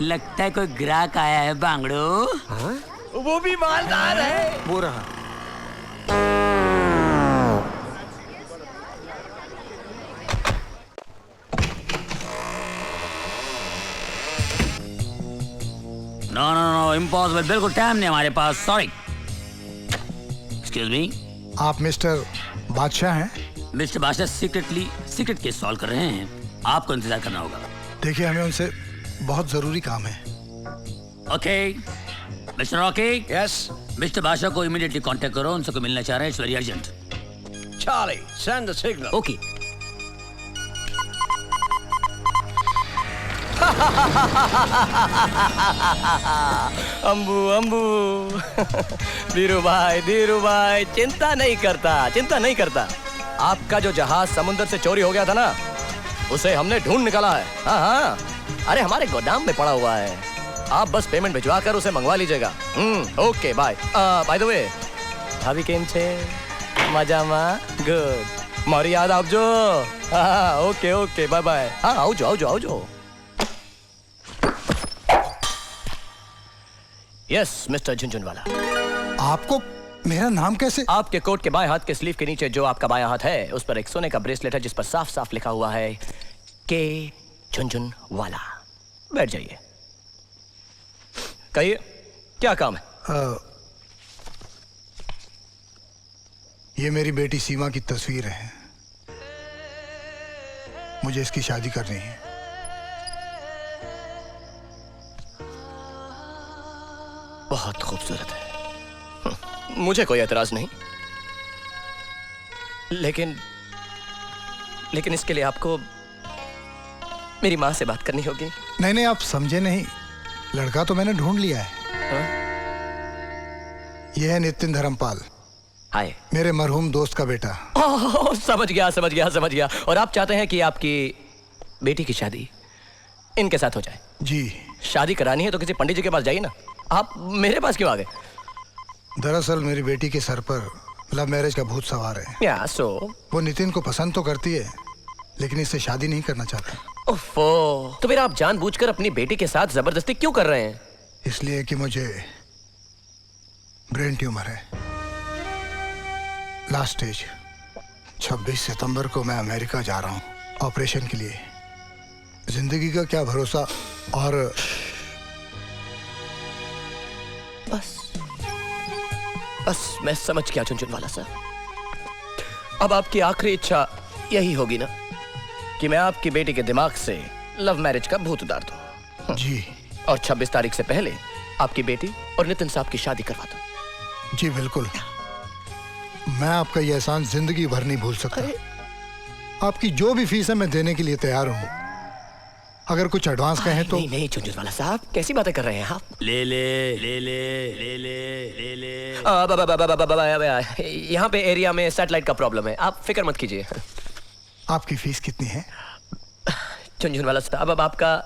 लगता है कोई ग्राहक आया है बांगड़ो। हाँ? वो भी मालदार है। वो रहा। नो नो नो इम्पॉसिबल, बिल्कुल टाइम नहीं हमारे पास, सॉरी। एक्सक्यूज मी, आप मिस्टर बादशाह हैं? मिस्टर बादशाह सीक्रेट केस सॉल्व कर रहे हैं, आपको इंतजार करना होगा। देखिए हमें उनसे बहुत जरूरी काम है। Okay mister Rocky. Yes mister बादशाह को इमीडिएटली कांटेक्ट करो, उनसे कोई मिलना चाह रहे हैं, it's very urgent. Charlie send the signal. Okay. Ambu Ambu Dhiru भाई चिंता नहीं करता। आपका जो जहाज समुद्र से चोरी हो गया था ना, उसे हमने ढूंढ निकाला है। हाँ, अरे हमारे गोदाम में पड़ा हुआ है। आप बस पेमेंट भिजवा कर उसे मंगवा लीजिएगा। Okay bye. By the way, भाभी केम छे? मजामा? गुड। मारी याद आवजो। Okay bye bye. हाँ आवजो। Yes mister Jhunjhunwala. आपको मेरा नाम कैसे? आपके कोट के बाएं हाथ के स्लीव के नीचे जो आपका बायां हाथ है, उस पर एक सोने का ब्रेसलेट है जिस पर साफ साफ लिखा हुआ है के झुनझुनवाला। बैठ जाइए। कहिए क्या काम है? ये मेरी बेटी सीमा की तस्वीर है, मुझे इसकी शादी करनी है। बहुत खूबसूरत है, मुझे कोई एतराज नहीं, लेकिन इसके लिए आपको मेरी माँ से बात करनी होगी। नहीं आप समझे नहीं, लड़का तो मैंने ढूंढ लिया है। हाँ? यह है नितिन धर्मपाल, हाय, मेरे मरहूम दोस्त का बेटा। समझ गया। और आप चाहते हैं कि आपकी बेटी की शादी इनके साथ हो जाए? जी। शादी करानी है तो किसी पंडित जी के पास जाइए ना, आप मेरे पास क्यों आ गए? दरअसल मेरी बेटी के सर पर लव मैरिज का भूत सवार है। या सो वो नितिन को पसंद तो करती है, लेकिन इससे शादी नहीं करना चाहती। ओफो, तो फिर आप जानबूझकर अपनी बेटी के साथ जबरदस्ती क्यों कर रहे हैं? इसलिए कि मुझे ब्रेन ट्यूमर है, लास्ट स्टेज। 26 सितंबर को मैं अमेरिका जा रहा हूँ ऑपरेशन के लिए। जिंदगी का क्या भरोसा। और बस मैं समझ गया झुनझुनवाला सर। अब आपकी आखिरी इच्छा यही होगी ना कि मैं आपकी बेटी के दिमाग से लव मैरिज का भूत उतार दूं? जी। और 26 तारीख से पहले आपकी बेटी और नितिन साहब की शादी करवा दूं? जी बिल्कुल। मैं आपका यह एहसान जिंदगी भर नहीं भूल सकता। आपकी जो भी फीस है मैं देने के लिए तैयार हूँ। अगर कुछ एडवांस कहें तो। नहीं झुनझुनवाला साहब, कैसी बातें कर रहे हैं आप? ले। यहाँ पे एरिया में सैटेलाइट का प्रॉब्लम है, आप फिक्र मत कीजिए। आपकी फीस कितनी है? झुनझुनवाला साहब, अब आपका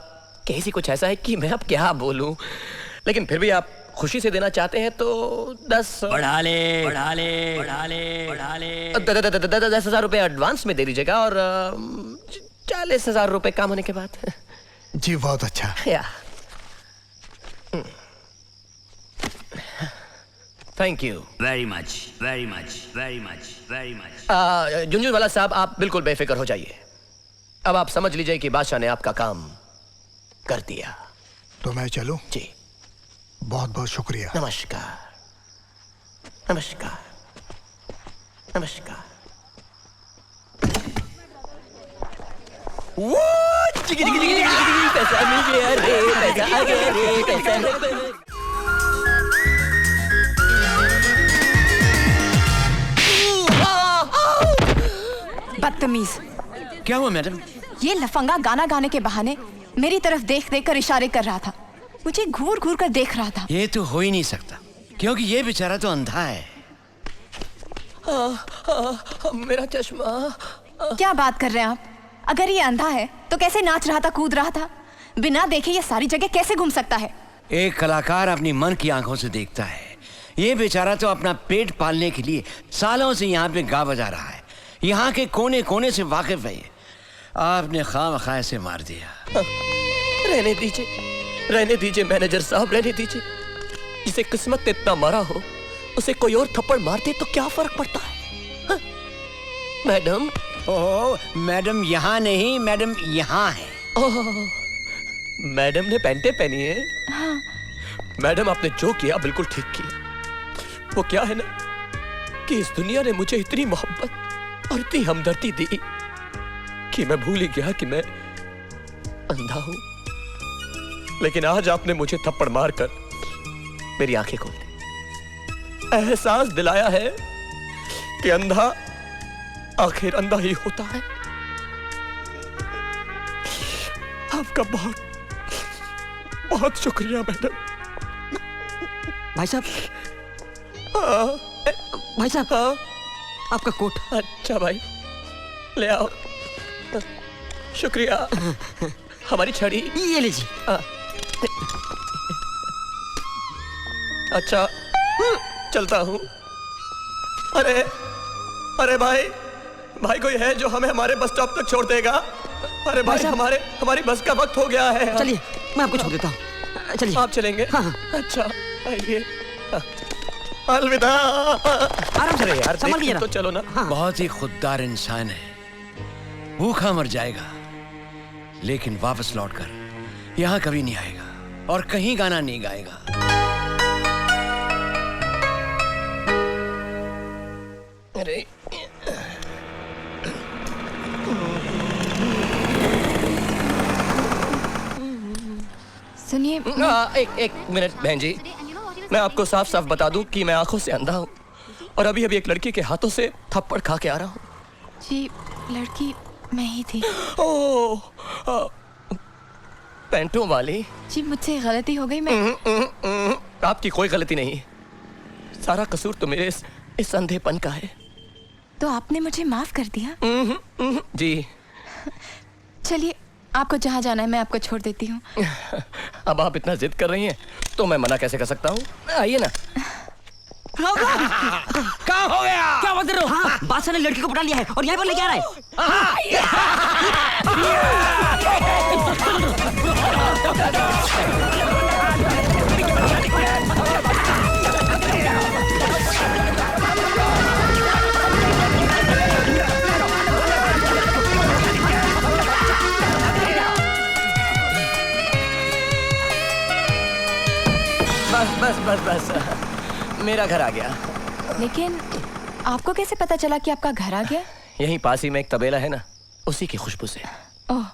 केस ही कुछ ऐसा है कि मैं अब क्या बोलूं, लेकिन फिर भी आप खुशी से देना चाहते हैं तो बढ़ा ले। 10,000 रुपए एडवांस में दे दीजिएगा और 40,000 रुपए काम होने के बाद। जी बहुत अच्छा। या thank you very much. Jhunjhunwala साहब, आप बिल्कुल बेफिक्र हो जाइए। अब आप समझ लीजिए कि बादशाह ने आपका काम कर दिया। तो मैं चलूं? जी। बहुत बहुत शुक्रिया। नमस्कार। पैसा मिल गया रे, पैसा आ गया रे, पैसा। बदतमीज। क्या हुआ मैडम? ये लफंगा गाना गाने के बहाने मेरी तरफ देख कर इशारे कर रहा था, मुझे घूर कर देख रहा था। ये तो हो ही नहीं सकता, क्योंकि ये बेचारा तो अंधा है। मेरा चश्मा। क्या बात कर रहे हैं आप? अगर ये अंधा है तो कैसे नाच रहा था, कूद रहा था? बिना देखे ये सारी जगह कैसे घूम सकता है? एक कलाकार अपनी मन की आंखों से देखता है। ये बेचारा तो अपना पेट पालने के लिए सालों से यहाँ पे गा बजा रहा है, यहाँ के कोने कोने से वाकिफ है। आपने खामखा से मार दिया। रहने दीजिए, रहने दीजिए मैनेजर साहब, रहने दीजिए। जिसे किस्मत ने इतना मारा हो उसे कोई और थप्पड़ मार दे तो क्या फर्क पड़ता है? हाँ? मैडम। ओह मैडम यहाँ नहीं, मैडम यहाँ है। ओह, मैडम ने पैंटे पहनी है। हाँ। मैडम आपने जो किया बिल्कुल ठीक किया। वो क्या है ना कि इस दुनिया ने मुझे इतनी मोहब्बत और इतनी हमदर्दी दी कि मैं भूल ही गया कि मैं अंधा हूं। लेकिन आज आपने मुझे थप्पड़ मारकर मेरी आंखें खोल दी, एहसास दिलाया है कि अंधा आखिर अंधा ही होता है। आपका बहुत बहुत शुक्रिया मैडम। भाई साहब, हाँ, भाई साहब, हाँ, आपका कोट। अच्छा भाई, ले आओ। शुक्रिया। हमारी छड़ी। ये लीजिए। हाँ। अच्छा, चलता हूँ। अरे अरे भाई कोई है जो हमें हमारे बस स्टॉप तक छोड़ देगा? अरे भाई हमारी बस का वक्त हो गया है। चलिए मैं आपको छोड़ देता हूँ, चलिए। आप चलेंगे? हाँ, हाँ। अच्छा आइए। हाँ। अलविदा। आराम से अरे यार संभल के देख जरा। तो चलो ना। हाँ। बहुत ही खुददार इंसान है, भूखा मर जाएगा लेकिन वापस लौटकर यहाँ कभी नहीं आएगा और कहीं गाना नहीं गाएगा। अरे सुनिए, एक मिनट बहन जी, मैं आपको साफ साफ बता दूं कि मैं आंखों से अंधा हूं और अभी अभी एक लड़की के हाथों से थप्पड़ खा के आ रहा हूं। जी लड़की मैं ही थी। ओह, पैंटों वाली। जी मुझसे गलती हो गई। मैं आपकी कोई गलती नहीं, सारा कसूर तो मेरे इस अंधेपन का है। तो आपने मुझे माफ कर दिया। जी। चलिए आपको जहाँ जाना है मैं आपको छोड़ देती हूँ। अब आप इतना जिद कर रही हैं तो मैं मना कैसे कर सकता हूँ? आइए ना। क्या हो गया? क्या बात कर रहे हो? हाँ, बादशाह ने लड़की को पटा लिया है और यहाँ पर लेके आ रहा है। बस मेरा घर आ गया। लेकिन आपको कैसे पता चला कि आपका घर आ गया? यहीं पास ही में एक तबेला है ना, उसी की खुशबू से। ओह